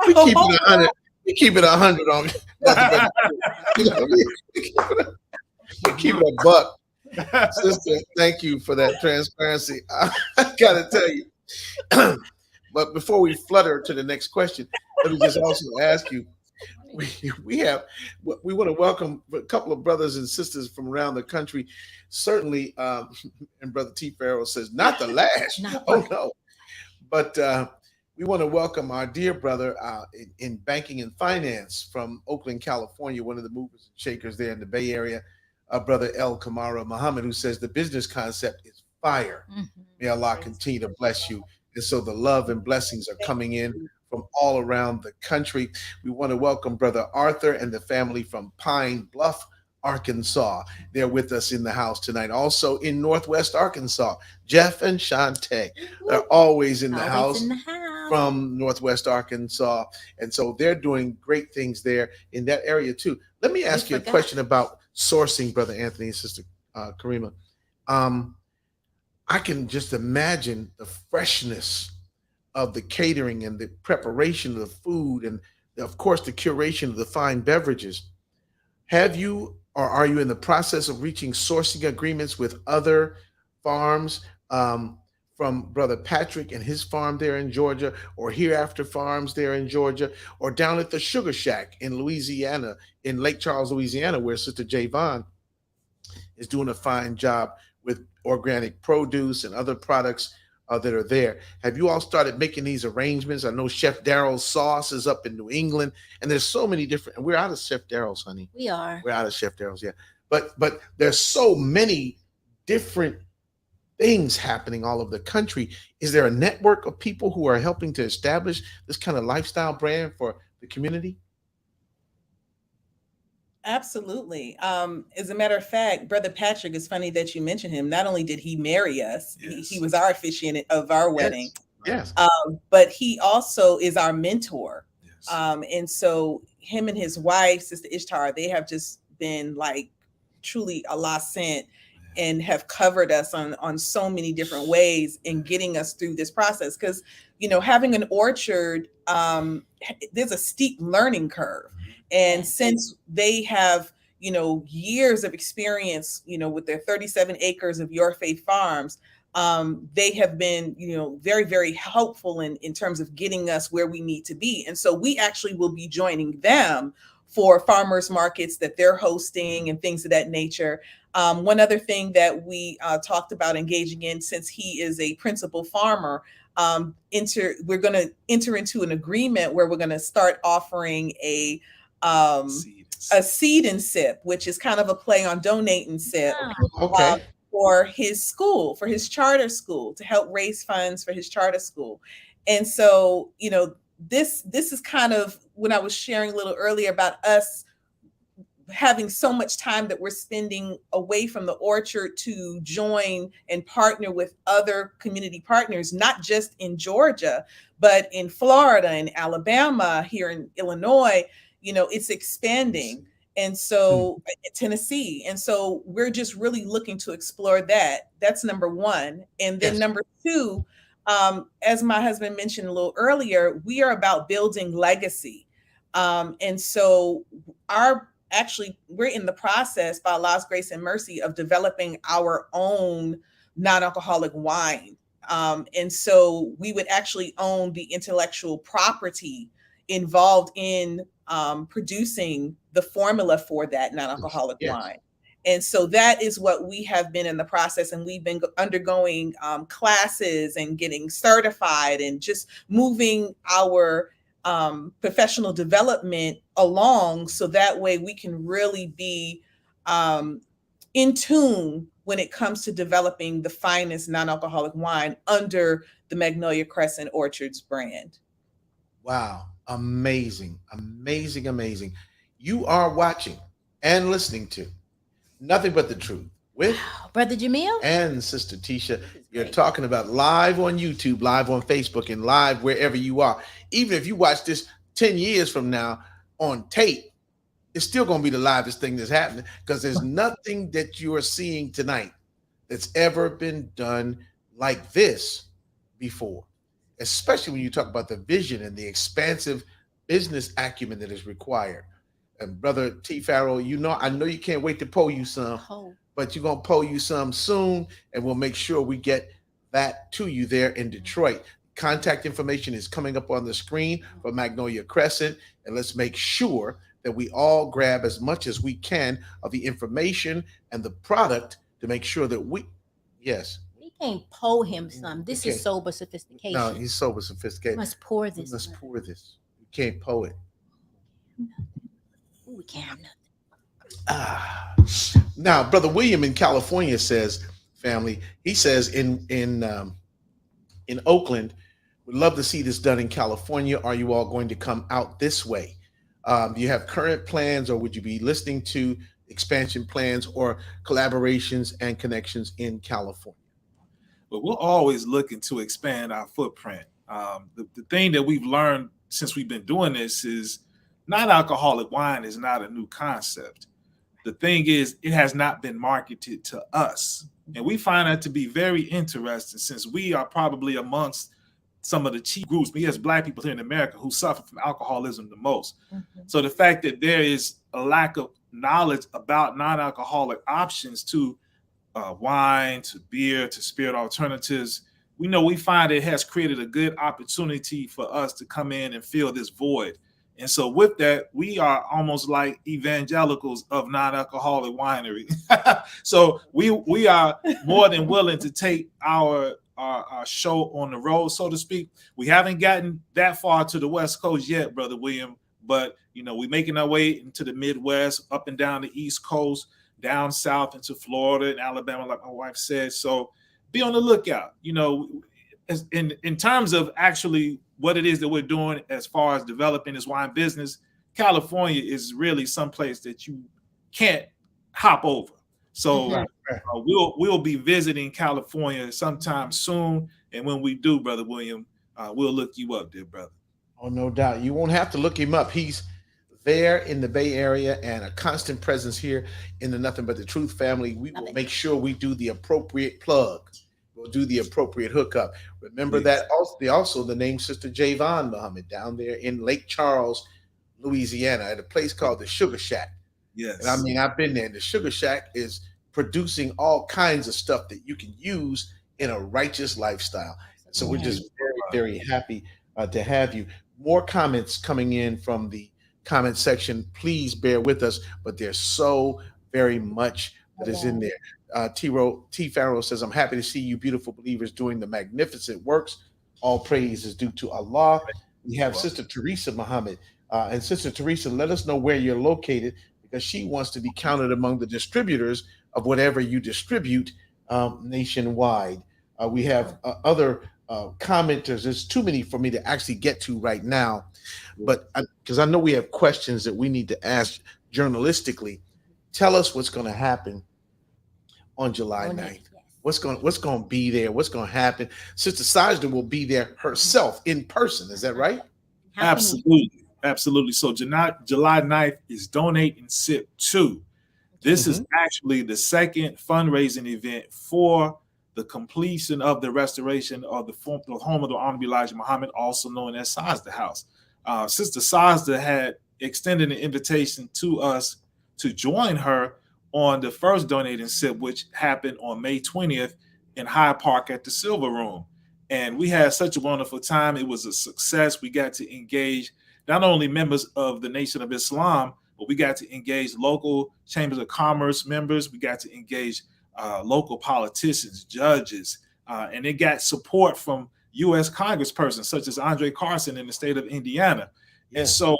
We keep it 100. We keep it 100 on nothing but you know, we keep it a buck. Sister, thank you for that transparency. I gotta tell you. But before we flutter to the next question, let me just also ask you. We want to welcome a couple of brothers and sisters from around the country. Certainly, and Brother T. Farrell says, not the last. Oh no. But we want to welcome our dear brother in banking and finance from Oakland, California, one of the movers and shakers there in the Bay Area, Brother El Kamara Muhammad, who says the business concept is fire. Mm-hmm. May Allah continue to bless you. And so the love and blessings are coming in from all around the country. We want to welcome Brother Arthur and the family from Pine Bluff, Arkansas. They're with us in the house tonight. Also in Northwest Arkansas, Jeff and Shantae are always in the house from Northwest Arkansas. And so they're doing great things there in that area too. Let me ask you a question about sourcing, Brother Anthony and Sister Karriemah. I can just imagine the freshness of the catering and the preparation of the food and, of course, the curation of the fine beverages. Have you or are you in the process of reaching sourcing agreements with other farms from Brother Patrick and his farm there in Georgia, or Hereafter Farms there in Georgia, or down at the Sugar Shack in Louisiana, in Lake Charles, Louisiana, where Sister Javon is doing a fine job with organic produce and other products that are there? Have you all started making these arrangements? I know Chef Daryl's sauce is up in New England, and there's so many different, and we're out of Chef Daryl's, honey. We are. We're out of Chef Daryl's, yeah. But there's so many different things happening all over the country. Is there a network of people who are helping to establish this kind of lifestyle brand for the community? Absolutely. As a matter of fact, Brother Patrick, it's funny that you mentioned him. Not only did he marry us, Yes. he was our officiant of our wedding, Yes. but he also is our mentor. Yes. And so him and his wife, Sister Ishtar, they have just been like truly Allah sent and have covered us on so many different ways in getting us through this process. Because, you know, having an orchard, there's a steep learning curve. And since they have, you know, years of experience, you know, with their 37 acres of Your Faith Farms, they have been, you know, very, very helpful in terms of getting us where we need to be. And so we actually will be joining them for farmers markets that they're hosting and things of that nature. One other thing that we talked about engaging in, since he is a principal farmer, we're going to enter into an agreement where we're going to start offering a seed and sip, which is kind of a play on donate and sip. Okay. For his school, for his charter school, to help raise funds for his charter school. And so, you know, this is kind of when I was sharing a little earlier about us having so much time that we're spending away from the orchard to join and partner with other community partners, not just in Georgia, but in Florida and Alabama, here in Illinois. You know, it's expanding. And so Tennessee. And so we're just really looking to explore that. That's number one. And then number two, as my husband mentioned a little earlier, we are about building legacy. And so we're in the process, by Allah's grace and mercy, of developing our own non-alcoholic wine. And so we would actually own the intellectual property involved in producing the formula for that non-alcoholic wine. And so that is what we have been in the process, and we've been undergoing classes and getting certified and just moving our professional development along, so that way we can really be in tune when it comes to developing the finest non-alcoholic wine under the Magnolia Crescent Orchards brand. Wow. Amazing, amazing, amazing. You are watching and listening to Nothing But the Truth with Brother Jamil and Sister Tisha. You're talking about live on YouTube, live on Facebook, and live wherever you are. Even if you watch this 10 years from now on tape, it's still going to be the livest thing that's happening, because there's nothing that you are seeing tonight that's ever been done like this before, especially when you talk about the vision and the expansive business acumen that is required. And Brother T. Farrell, I know you can't wait to pull you some, Oh, but you're going to pull you some soon, and we'll make sure we get that to you there in Detroit. Contact information is coming up on the screen for Magnolia Crescent, and let's make sure that we all grab as much as we can of the information and the product to make sure that yes. we can't pour him some. This Okay. is sober sophistication. No, he's sober sophisticated. Must pour We this. must much. pour this. You can't pour it. Ooh, we can't have nothing. Now, Brother William in California says, family, he says in Oakland, would love to see this done in California. Are you all going to come out this way? Do you have current plans, or would you be listening to expansion plans or collaborations and connections in California? But we're always looking to expand our footprint. The thing that we've learned since we've been doing this is non-alcoholic wine is not a new concept. The thing is, it has not been marketed to us. And we find that to be very interesting, since we are probably amongst some of the chief groups, we as Black people here in America, who suffer from alcoholism the most. Mm-hmm. So the fact that there is a lack of knowledge about non-alcoholic options to wine, to beer, to spirit alternatives, we find it has created a good opportunity for us to come in and fill this void. And so with that, we are almost like evangelicals of non-alcoholic winery. So we are more than willing to take our show on the road, so to speak. We haven't gotten that far to the West Coast yet, Brother William, but we're making our way into the Midwest, up and down the East Coast, down south into Florida and Alabama, like my wife said. So be on the lookout. In terms of actually what it is that we're doing as far as developing this wine business, California is really someplace that you can't hop over. So we'll be visiting California sometime soon, and when we do, Brother William, we'll look you up, dear brother. Oh, no doubt. You won't have to look him up. He's there in the Bay Area and a constant presence here in the Nothing But the Truth family. We will make sure we do the appropriate plug. We'll do the appropriate hookup. Remember that also the name Sister Javon Muhammad down there in Lake Charles, Louisiana, at a place called the Sugar Shack. Yes. And I mean, I've been there. The Sugar Shack is producing all kinds of stuff that you can use in a righteous lifestyle. So we're just very, very happy to have you. More comments coming in from the comment section. Please bear with us, but there's so very much that is in there. T. Farrell says, I'm happy to see you beautiful believers doing the magnificent works. All praise is due to Allah. We have Sister Teresa Muhammad. And Sister Teresa, let us know where you're located, because she wants to be counted among the distributors of whatever you distribute nationwide. We have other commenters. There's too many for me to actually get to right now, but because I know we have questions that we need to ask journalistically. Tell us what's going to happen on July 9th. What's going to be there? What's going to happen? Sister Sajda will be there herself in person. Is that right? Absolutely. So July 9th is Donate and Sip 2. This is actually the second fundraising event for the completion of the restoration of the home of the Honorable Elijah Muhammad, also known as Sajda House. Sister Sajda had extended an invitation to us to join her on the first Donate and Sip, which happened on May 20th in Hyde Park at the Silver Room. And we had such a wonderful time. It was a success. We got to engage not only members of the Nation of Islam, but we got to engage local chambers of commerce members. We got to engage local politicians, judges, and it got support from U.S. congresspersons such as Andre Carson in the state of Indiana. And so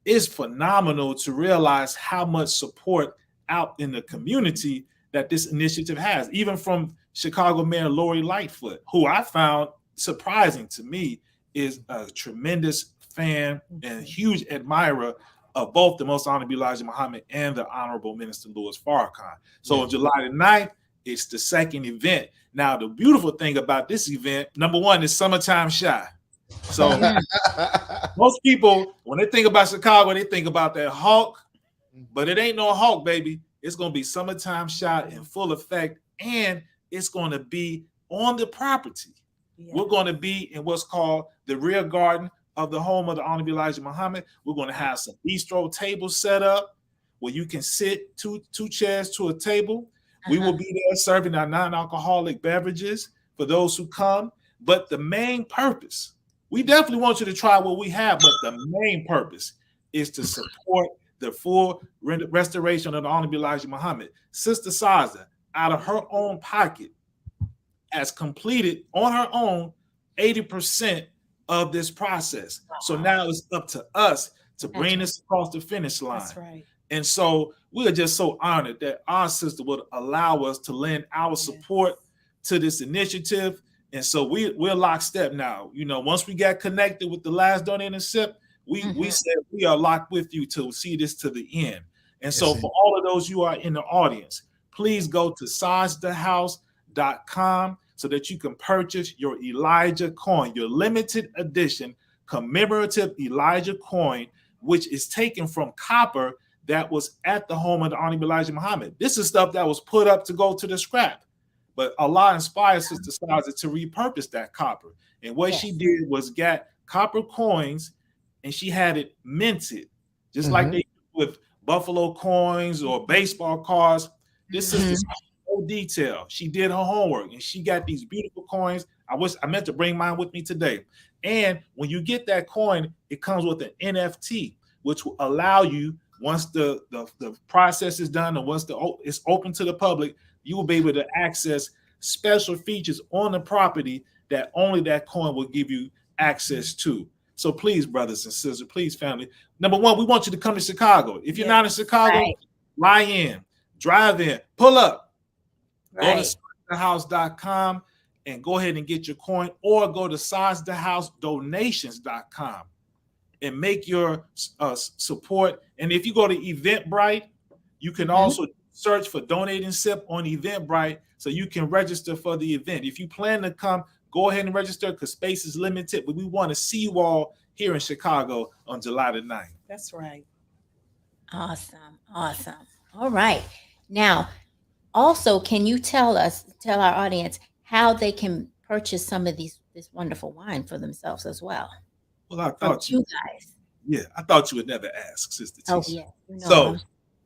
it's phenomenal to realize how much support out in the community that this initiative has, even from Chicago Mayor Lori Lightfoot, who I found surprising to me is a tremendous fan and huge admirer of both the Most Honorable Elijah Muhammad and the Honorable Minister Louis Farrakhan. So on July the 9th, it's the second event. Now, the beautiful thing about this event, number one, is summertime shy. So most people, when they think about Chicago, they think about that hawk, but it ain't no hawk, baby. It's going to be summertime shy in full effect, and it's going to be on the property. Yeah. We're going to be in what's called the rear garden of the home of the Honorable Elijah Muhammad. We're going to have some bistro tables set up where you can sit two chairs to a table. We will be there serving our non-alcoholic beverages for those who come. But the main purpose, we definitely want you to try what we have, but the main purpose is to support the full restoration of the Honorable Elijah Muhammad. Sister Saza, out of her own pocket, has completed on her own 80% of this process. So now it's up to us to bring this across the finish line. That's right. And so we are just so honored that our sister would allow us to lend our support to this initiative. And so we're lockstep now. You know, once we got connected with the last donating SIP, we said we are locked with you to see this to the end. And so for all of those you are in the audience, please go to sizethehouse.com so that you can purchase your Elijah coin, your limited edition commemorative Elijah coin, which is taken from copper that was at the home of the Honorable Elijah Muhammad. This is stuff that was put up to go to the scrap. But Allah inspired Sister Saza to repurpose that copper. And what she did was get copper coins and she had it minted, just like they do with buffalo coins or baseball cards. This is whole detail. She did her homework and she got these beautiful coins. I meant to bring mine with me today. And when you get that coin, it comes with an NFT, which will allow you, once the process is done and once it's open to the public, you will be able to access special features on the property that only that coin will give you access to. So please, brothers and sisters, please, family. Number one, we want you to come to Chicago. If you're not in Chicago, fly in, drive in, pull up. Go to sizethehouse.com and go ahead and get your coin, or go to sizethehousedonations.com and make your support. And if you go to Eventbrite, you can also search for Donating SIP on Eventbrite so you can register for the event. If you plan to come, go ahead and register because space is limited, but we want to see you all here in Chicago on July the 9th. That's right. Awesome. All right. Now, also, can you tell our audience how they can purchase some of this wonderful wine for themselves as well? Well, I thought you guys. Yeah, I thought you would never ask, Sister Tisha. Oh, yeah. So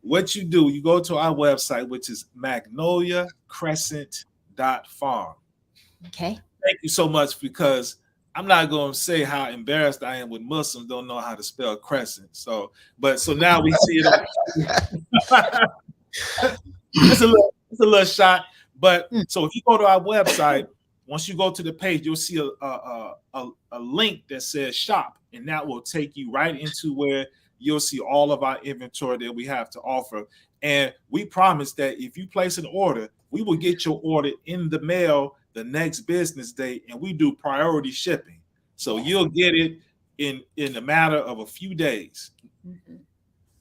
what you do, you go to our website, which is magnoliacrescent.farm. Okay. Thank you so much, because I'm not going to say how embarrassed I am when Muslims don't know how to spell crescent. So now we see it. It's a little shot. But so if you go to our website, once you go to the page, you'll see a link that says shop, and that will take you right into where you'll see all of our inventory that we have to offer. And we promise that if you place an order, we will get your order in the mail the next business day, and we do priority shipping. So you'll get it in a matter of a few days.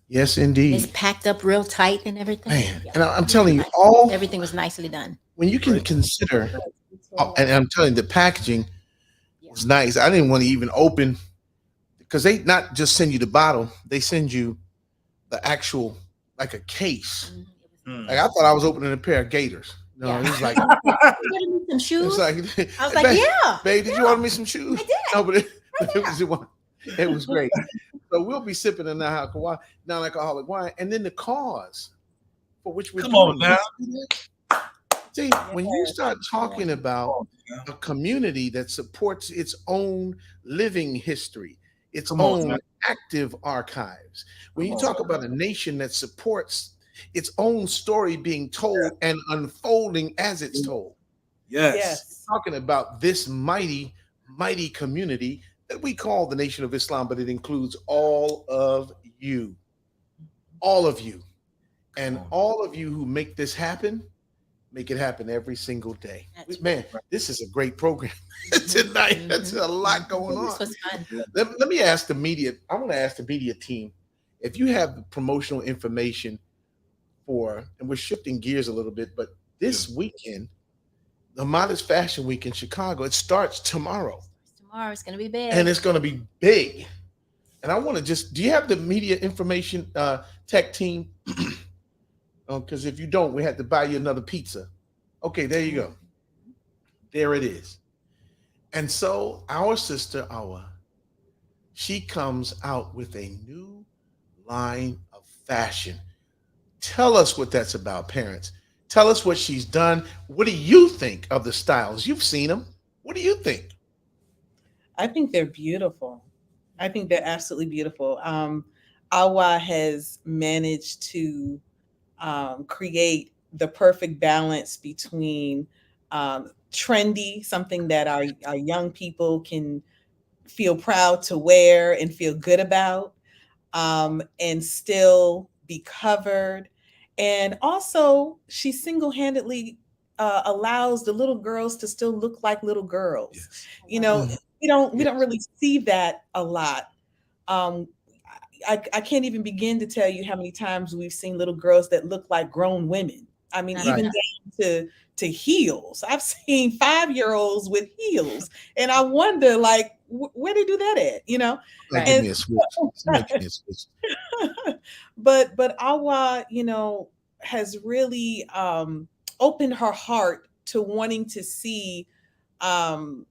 Yes, indeed. It's packed up real tight and everything. Man, and I'm telling you, everything was nicely done. When you can consider, and I'm telling you, the packaging was nice. I didn't want to even open, because they not just send you the bottle, they send you the actual, like a case. Like I thought I was opening a pair of gaiters. No, it was like some shoes. Like, I was like, babe, did you order me some shoes? I did. No, but it was great. So we'll be sipping a non-alcoholic wine, and then the cause for which we're on now. See, when you start talking about a community that supports its own living history, its own active archives, when you talk about a nation that supports its own story being told and unfolding as it's told. Yes. Talking about this mighty community that we call the Nation of Islam, but it includes all of you. And all of you who make this happen, make it happen every single day. Man, this is a great program tonight. That's a lot going on. This was fun. Let me ask the media. I want to ask the media team, if you have the promotional information for, and we're shifting gears a little bit, but this weekend, the Modest Fashion Week in Chicago, it starts tomorrow. Tomorrow it's going to be big. And it's going to be big. And I want to do you have the media information tech team? Because if you don't, we have to buy you another pizza. Okay, there you go. There it is. And so our sister Awa, she comes out with a new line of fashion. Tell us what that's about, parents. Tell us what she's done. What do you think of the styles? You've seen them. What do you think? I think they're beautiful. I think they're absolutely beautiful. Awa has managed to create the perfect balance between trendy, something that our young people can feel proud to wear and feel good about, and still be covered. And also, she single handedly allows the little girls to still look like little girls. Yes. You know, Mhm. we don't Yes. really see that a lot. Um, I can't even begin to tell you how many times we've seen little girls that look like grown women. I mean, Right. even down to heels. I've seen 5-year-olds with heels, and I wonder, like, where they do that at? You know, Like, Right. give and me a switch. Somebody give me a switch. but Awa, has really opened her heart to wanting to see um,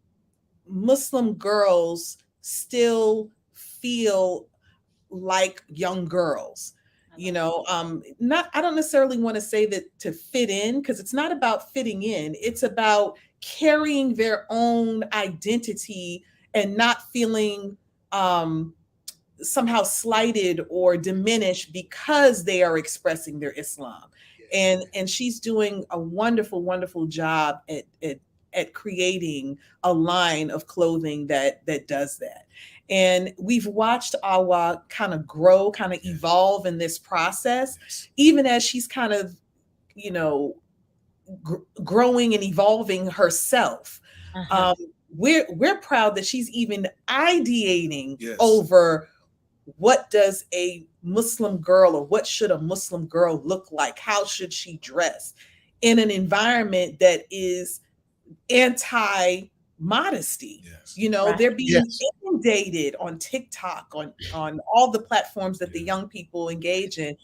Muslim girls still feel like young girls. Not I don't necessarily want to say that to fit in, because it's not about fitting in. It's about carrying their own identity and not feeling um somehow slighted or diminished because they are expressing their Islam. And she's doing a wonderful, wonderful job at creating a line of clothing that does that. And we've watched Awa kind of grow, kind of evolve in this process, even as she's kind of, you know, growing and evolving herself. Uh-huh. Um, we're proud that she's even ideating Yes. over what does a Muslim girl, or what should a Muslim girl look like? How should she dress in an environment that is anti modesty? Yes. Right. They're being Yes. inundated on TikTok, on all the platforms that the young people engage in,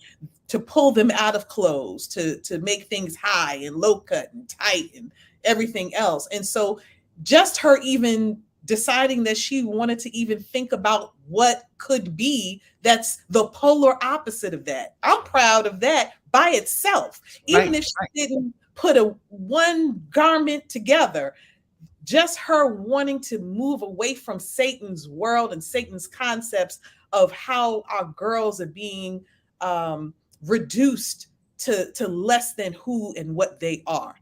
to pull them out of clothes, to make things high and low cut and tight and everything else. And so just her even deciding that she wanted to even think about what could be that's the polar opposite of that. I'm proud of that by itself. Even Right. if she didn't put a one garment together, just her wanting to move away from Satan's world and Satan's concepts of how our girls are being reduced to less than who and what they are.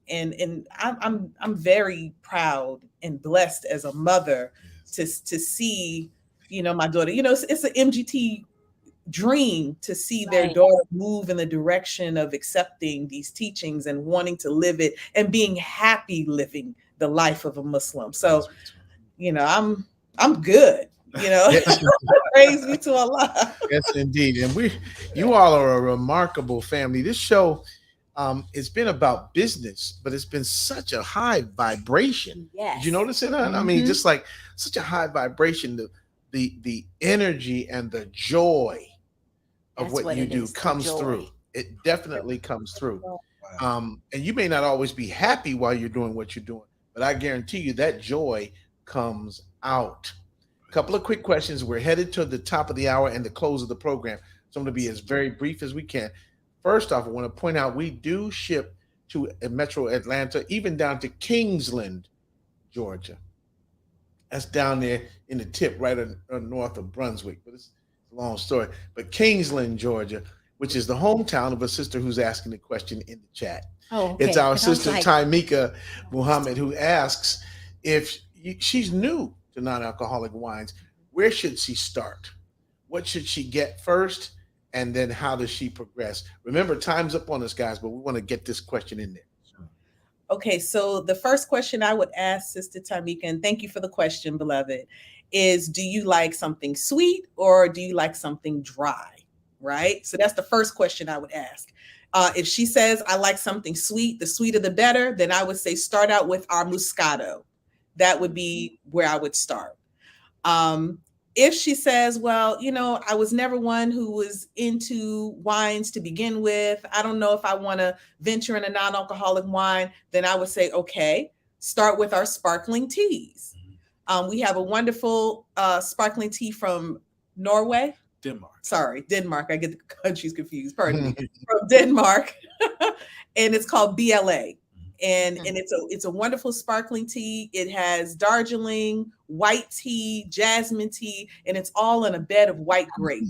And I'm very proud and blessed as a mother to see, my daughter. It's an MGT dream to see their Right. daughter move in the direction of accepting these teachings and wanting to live it and being happy living the life of a Muslim. So, I'm good. Yes. Praise be to Allah. Yes, indeed. And you all are a remarkable family. This show, it's been about business, but it's been such a high vibration. Did you Yes. notice it? I mean, Mhm. just like such a high vibration. The energy and the joy of That's what what you it do is. The comes joy. through. It definitely comes through. Wow. And you may not always be happy while you're doing what you're doing, but I guarantee you that joy comes out. Couple of quick questions. We're headed to the top of the hour and the close of the program. So I'm going to be as very brief as we can. First off, I want to point out we do ship to Metro Atlanta, even down to Kingsland, Georgia. That's down there in the tip, right north of Brunswick. But it's a long story. But Kingsland, Georgia, which is the hometown of a sister who's asking the question in the chat. Oh, It's okay. our 'Cause I was sister like, Taimika Muhammad who asks if she's new to non-alcoholic wines. Where should she start? What should she get first? And then how does she progress? Remember, time's up on us, guys, but we want to get this question in there. Okay, so the first question I would ask Sister Tamika, and thank you for the question, beloved, is do you like something sweet or do you like something dry? Right? So that's the first question I would ask. If she says, I like something sweet, the sweeter the better, then I would say start out with our Moscato. That would be where I would start. Um, If she says, well, I was never one who was into wines to begin with, I don't know if I want to venture in a non-alcoholic wine, then I would say, okay, start with our sparkling teas. We have a wonderful sparkling tea from Norway. Denmark. I get the countries confused. Pardon me. From Denmark. And it's called BLA. And it's a wonderful sparkling tea. It has Darjeeling, white tea, jasmine tea, and it's all in a bed of white grape.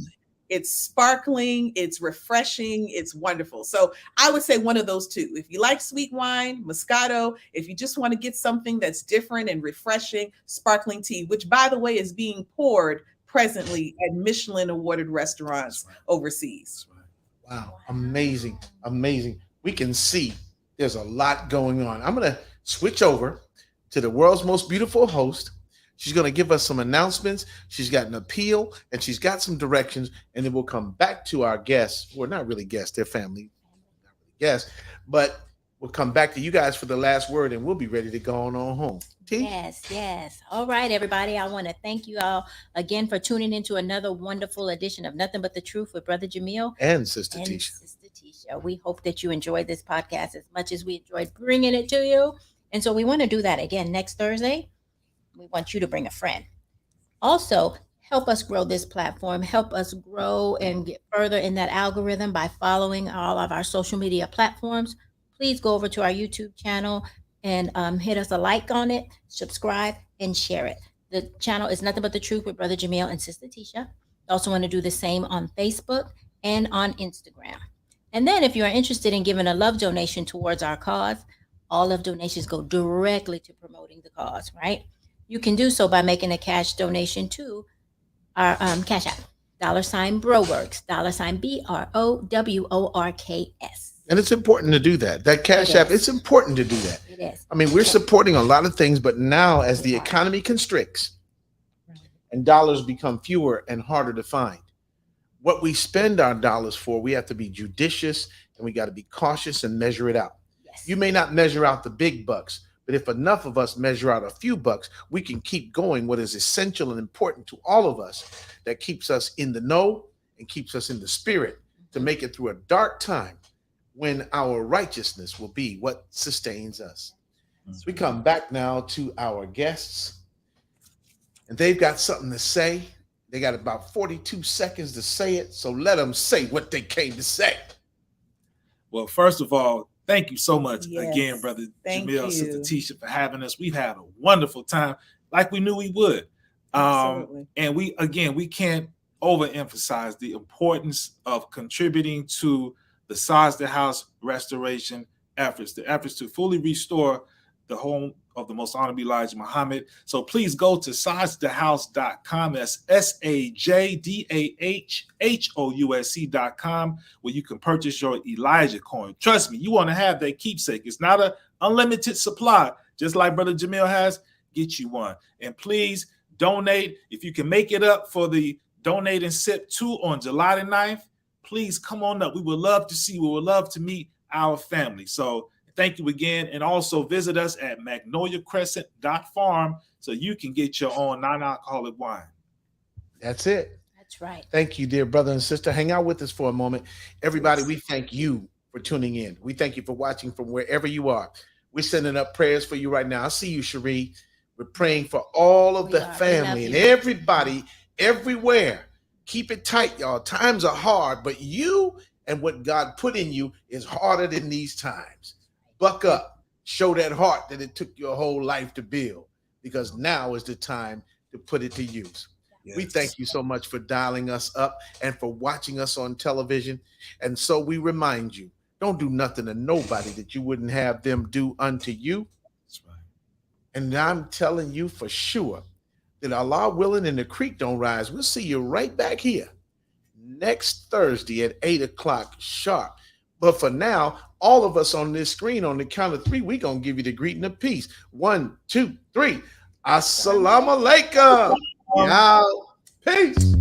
It's sparkling, it's refreshing, it's wonderful. So I would say one of those two. If you like sweet wine, Moscato. If you just want to get something that's different and refreshing, sparkling tea, which by the way is being poured presently at Michelin awarded restaurants overseas. Wow, amazing, amazing. We can see there's a lot going on. I'm going to switch over to the world's most beautiful host. She's going to give us some announcements. She's got an appeal and she's got some directions. And then we'll come back to our guests. Well, not really guests, they're family, not really guests, but we'll come back to you guys for the last word and we'll be ready to go on home. T? Yes. All right, everybody. I want to thank you all again for tuning into another wonderful edition of Nothing But the Truth with Brother Jamil and Sister Tisha. We hope that you enjoyed this podcast as much as we enjoyed bringing it to you. And so we want to do that again next Thursday. We want you to bring a friend. Also, help us grow this platform. Help us grow and get further in that algorithm by following all of our social media platforms. Please go over to our YouTube channel and hit us a like on it, subscribe, and share it. The channel is Nothing But the Truth with Brother Jamil and Sister Tisha. Also want to do the same on Facebook and on Instagram. And then if you are interested in giving a love donation towards our cause, all of donations go directly to promoting the cause, right? You can do so by making a cash donation to our Cash App, $Broworks, $BROWORKS. And it's important to do that. That Cash App, it's important to do that. It is. I mean, we're supporting a lot of things, but now as the economy constricts and dollars become fewer and harder to find, what we spend our dollars for, we have to be judicious and we got to be cautious and measure it out. Yes. You may not measure out the big bucks, but if enough of us measure out a few bucks, we can keep going what is essential and important to all of us that keeps us in the know and keeps us in the spirit to make it through a dark time when our righteousness will be what sustains us. We come back now to our guests and they've got something to say. They got about 42 seconds to say it. So let them say what they came to say. Well, first of all, thank you so much again, Brother Jamil, Sister Tisha, for having us. We've had a wonderful time like we knew we would. And we can't overemphasize the importance of contributing to the Sajda House restoration efforts, the efforts to fully restore the home of the Most Honorable Elijah Muhammad. So please go to sajdahouse.com. That's SAJDAHHOUSC.com, where you can purchase your Elijah coin. Trust me, you want to have that keepsake. It's not an unlimited supply. Just like Brother Jamil has, get you one. And please donate. If you can make it up for the Donate and Sip 2 on July the 9th, please come on up. We would love to see you. We would love to meet our family. So thank you again. And also visit us at magnoliacrescent.farm so you can get your own non-alcoholic wine. That's it. That's right. Thank you, dear brother and sister. Hang out with us for a moment. Everybody, we thank you for tuning in. We thank you for watching from wherever you are. We're sending up prayers for you right now. I see you, Cherie. We're praying for all of the family and everybody everywhere. Keep it tight, y'all. Times are hard, but you and what God put in you is harder than these times. Buck up. Show that heart that it took your whole life to build, because now is the time to put it to use. Yes. We thank you so much for dialing us up and for watching us on television. And so we remind you, don't do nothing to nobody that you wouldn't have them do unto you. That's right. And I'm telling you for sure that Allah willing and the creek don't rise, we'll see you right back here next Thursday at 8 o'clock sharp. But for now, all of us on this screen, on the count of 3, we're going to give you the greeting of peace. 1, 2, 3. Assalamu alaikum. Peace.